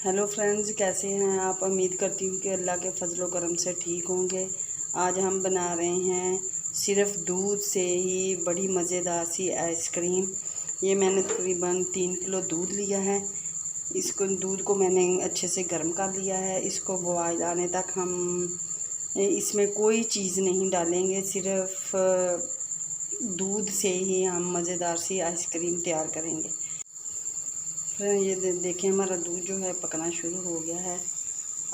Hello friends, कैसे हैं आप। उम्मीद करती हूँ कि अल्लाह के फजलो करम से ठीक होंगे। आज हम बना रहे हैं सिर्फ दूध से ही बड़ी मज़ेदार सी आइसक्रीम। ये मैंने तकरीबन 3 किलो दूध लिया है। इसको दूध को मैंने अच्छे से गर्म कर लिया है। इसको बॉयल आने तक हम इसमें कोई चीज़ नहीं डालेंगे, सिर्फ दूध से ही हम मज़ेदार सी आइसक्रीम तैयार करेंगे। फ्रेंड ये देखें, हमारा दूध जो है पकना शुरू हो गया है।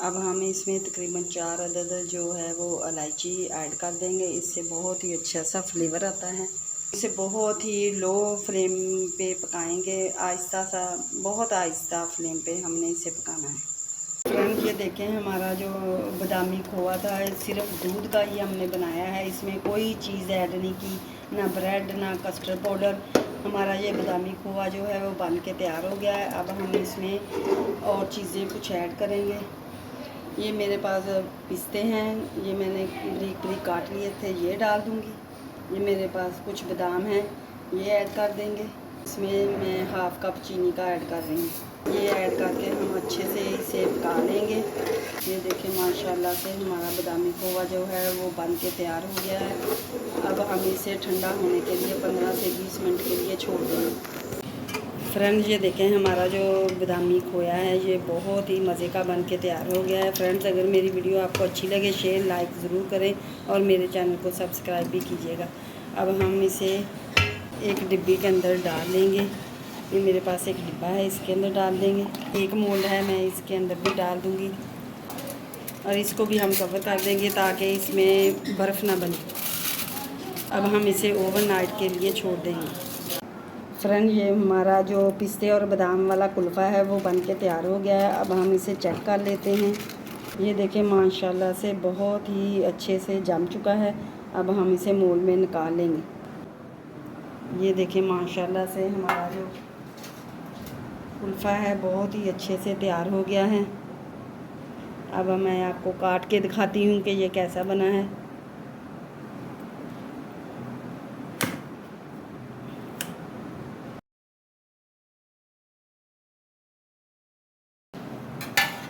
अब हम इसमें तकरीबन 4 अदद जो है वो इलायची ऐड कर देंगे। इससे बहुत ही अच्छा सा फ्लेवर आता है। इसे बहुत ही लो फ्लेम पे पकाएंगे, आहिस्ता सा, बहुत आहिस्ता फ्लेम पे हमने इसे पकाना है। फ्रेंड ये देखें, हमारा जो बादामी खोआ था सिर्फ दूध का ही हमने बनाया है। इसमें कोई चीज़ ऐड नहीं की, ना ब्रेड ना कस्टर्ड पाउडर। हमारा ये बादामी खोआ जो है वो बन के तैयार हो गया है। अब हम इसमें और चीज़ें कुछ ऐड करेंगे। ये मेरे पास पिस्ते हैं, ये मैंने बारीक बारीक काट लिए थे, ये डाल दूँगी। ये मेरे पास कुछ बादाम हैं, ये ऐड कर देंगे। इसमें मैं हाफ़ कप चीनी का ऐड कर रही हूँ। ये ऐड करके हम अच्छे से इसे पका लेंगे। ये देखिए माशाल्लाह से हमारा बादामी खोआ जो है वो बन के तैयार हो गया है। अब हम इसे ठंडा होने के लिए 15 से 20 मिनट के लिए छोड़ देंगे। फ्रेंड्स ये देखें, हमारा जो बादामी खोया है ये बहुत ही मज़े का बन के तैयार हो गया है। फ्रेंड्स अगर मेरी वीडियो आपको अच्छी लगे शेयर लाइक ज़रूर करें और मेरे चैनल को सब्सक्राइब भी कीजिएगा। अब हम इसे एक डिब्बी के अंदर डाल लेंगे। ये मेरे पास एक डिब्बा है, इसके अंदर डाल देंगे। एक मोल्ड है, मैं इसके अंदर भी डाल दूँगी और इसको भी हम कवर कर देंगे ताकि इसमें बर्फ़ ना बने। अब हम इसे ओवरनाइट के लिए छोड़ देंगे। फ्रेंड ये हमारा जो पिस्ते और बादाम वाला कुल्फ़ा है वो बन के तैयार हो गया है। अब हम इसे चेक कर लेते हैं। ये देखें माशाल्लाह से बहुत ही अच्छे से जम चुका है। अब हम इसे मोल्ड में निकाल लेंगे। ये देखें माशाल्लाह से हमारा जो कुल्फ़ा है बहुत ही अच्छे से तैयार हो गया है। अब मैं आपको काट के दिखाती हूँ कि ये कैसा बना है।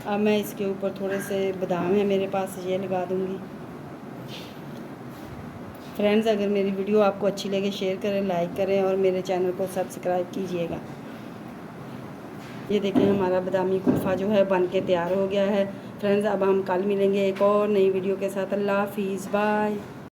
अब मैं इसके ऊपर थोड़े से बादाम है मेरे पास, ये लगा दूँगी। फ्रेंड्स अगर मेरी वीडियो आपको अच्छी लगे शेयर करें, लाइक करें और मेरे चैनल को सब्सक्राइब कीजिएगा। ये देखें हमारा बादामी कुल्फ़ा जो है बन के तैयार हो गया है। फ्रेंड्स अब हम कल मिलेंगे एक और नई वीडियो के साथ। अल्लाह हाफिज़, बाय।